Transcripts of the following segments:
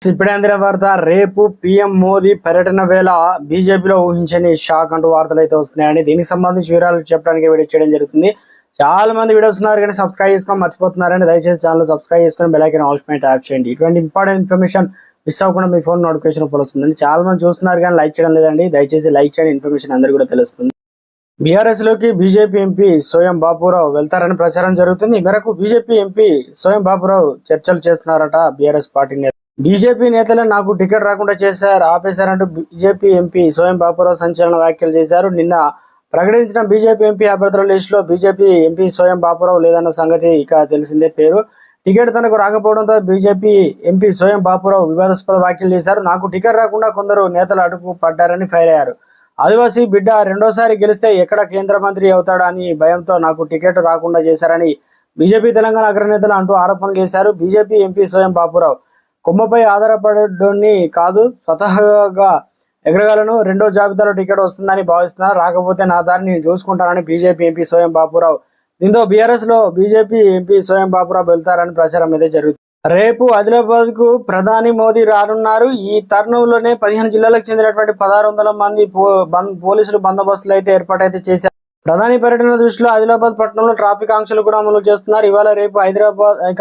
ఇప్పుడే అందిన వార్త. రేపు పీఎం మోదీ పర్యటన వేళ బీజేపీలో ఊహించని షాక్ అంటూ వార్తలు అయితే వస్తున్నాయండి. దీనికి సంబంధించి వివరాలు చెప్పడానికి వీడియో చేయడం జరుగుతుంది. చాలా మంది వీడియోస్ ఉన్నారు కానీ సబ్స్క్రైబ్ చేసుకొని మర్చిపోతున్నారండి. దయచేసి ఛానల్ సబ్స్క్రైబ్ చేసుకొని బెల్ ఐకాన్ ఆల్ పైన ట్యాప్ చేయండి. ఇటువంటి ఇంపార్టెంట్ ఇన్ఫర్మేషన్ మిస్ అవ్వకుండా మీ ఫోన్ నోటిఫికేషన్ వస్తుందండి. చాలా మంది చూస్తున్నారు కానీ లైక్ చేయడం లేదండి. దయచేసి లైక్ చేయండి, ఇన్ఫర్మేషన్ అందరికీ కూడా తెలుస్తుంది. బీఆర్ఎస్ లోకి బీజేపీ ఎంపీ సోయం బాపురావు వెళ్తారని ప్రచారం జరుగుతుంది. ఈ మేరకు బీజేపీ ఎంపీ సోయం బాపురావు చర్చలు చేస్తున్నారట. బీఆర్ఎస్ పార్టీ బీజేపీ నేతలు నాకు టికెట్ రాకుండా ఆపేశారంటూ బీజేపీ ఎంపీ సోయం బాపురావు సంచలన వ్యాఖ్యలు చేశారు. నిన్న ప్రకటించిన బీజేపీ ఎంపీ అభ్యర్థుల లిస్టులో బీజేపీ ఎంపీ సోయం బాపురావు లేదన్న సంగతి ఇక తెలిసిందే. టికెట్ తనకు రాకపోవడంతో బీజేపీ ఎంపీ సోయం బాపురావు వివాదాస్పద వ్యాఖ్యలు చేశారు. నాకు టికెట్ రాకుండా కొందరు నేతలు అడుగు పడ్డారని ఫైర్ అయ్యారు. ఆదివాసీ బిడ్డ రెండోసారి గెలిస్తే ఎక్కడ కేంద్ర మంత్రి అవుతాడా అని భయంతో నాకు టికెట్ రాకుండా చేశారని బీజేపీ తెలంగాణ అగ్రనేతలు అంటూ ఆరోపణలు చేశారు. బీజేపీ ఎంపీ సోయం బాపురావు కొమ్మపై ఆధారపడడాన్ని కాదు, స్వతహాగా ఎగరగలను. రెండో జాబితాలో టికెట్ వస్తుందని భావిస్తున్నారు. రాకపోతే నా దారిని చూసుకుంటానని బీజేపీ ఎంపీ సోయం బాపురావు. దీంతో బీఆర్ఎస్ లో బీజేపీ ఎంపీ సోయం బాపురావు వెళ్తారని ప్రచారం అయితే జరుగుతుంది. రేపు ఆదిలాబాద్ కు ప్రధాని మోదీ రానున్నారు. ఈ తరుణంలోనే 15 జిల్లాలకు చెందినటువంటి 1600 మంది పోలీసులు బందోబస్తులు అయితే ఏర్పాటైతే చేశారు. ప్రధాని పర్యటన దృష్టిలో ఆదిలాబాద్ పట్టణంలో ట్రాఫిక్ ఆంక్షలు కూడా అమలు చేస్తున్నారు. ఇవాళ రేపు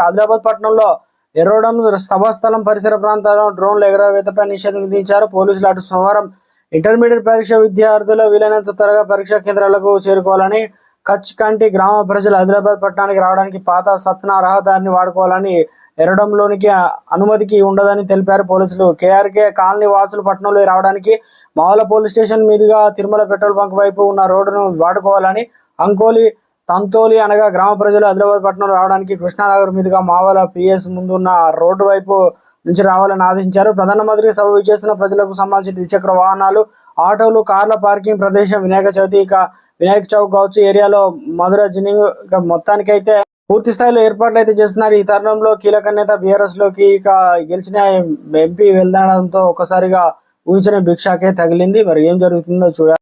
ఆదిలాబాద్ పట్టణంలో ఎర్రోడం సభాస్థలం పరిసర ప్రాంతాల్లో డ్రోన్ల ఎగరవేతపై నిషేధం విధించారు పోలీసులు. అటు సోమవారం ఇంటర్మీడియట్ పరీక్ష విద్యార్థులు వీలైనంత త్వరగా పరీక్షా కేంద్రాలకు చేరుకోవాలని, కచ్ కంటి గ్రామ ప్రజలు ఆదిలాబాద్ పట్టణానికి రావడానికి పాత సత్నా రహదారిని వాడుకోవాలని, ఎర్రడంలోనికి అనుమతికి ఉండదని తెలిపారు పోలీసులు. కేఆర్కే కాలనీ వాసులు పట్టణంలో రావడానికి మావుల పోలీస్ స్టేషన్ మీదుగా తిరుమల పెట్రోల్ బంక్ వైపు ఉన్న రోడ్డును వాడుకోవాలని, అంకోలి తంతోలి అనగా గ్రామ ప్రజలు ఆదిలాబాద్ పట్టణంలో రావడానికి కృష్ణానగర్ మీదుగా మావల పిఎస్ ముందున్న రోడ్డు వైపు నుంచి రావాలని ఆదేశించారు. ప్రధానమంత్రి సభ విచ్చేసిన ప్రజలకు సంబంధించిన ద్విచక్ర వాహనాలు, ఆటోలు, కార్ల పార్కింగ్ ప్రదేశం వినాయక చవితి వినాయక చౌక్ కావచ్చు ఏరియాలో మధుర జినింగ్ మొత్తానికైతే పూర్తి స్థాయిలో ఏర్పాట్లు అయితే చేస్తున్నారు. ఈ తరుణంలో కీలక నేత బీఆర్ఎస్ లోకి గెలిచిన ఎంపీ వెళ్లడంతో ఒక్కసారిగా ఊహించిన భిక్షాకే తగిలింది. మరి ఏం జరుగుతుందో చూడాలి.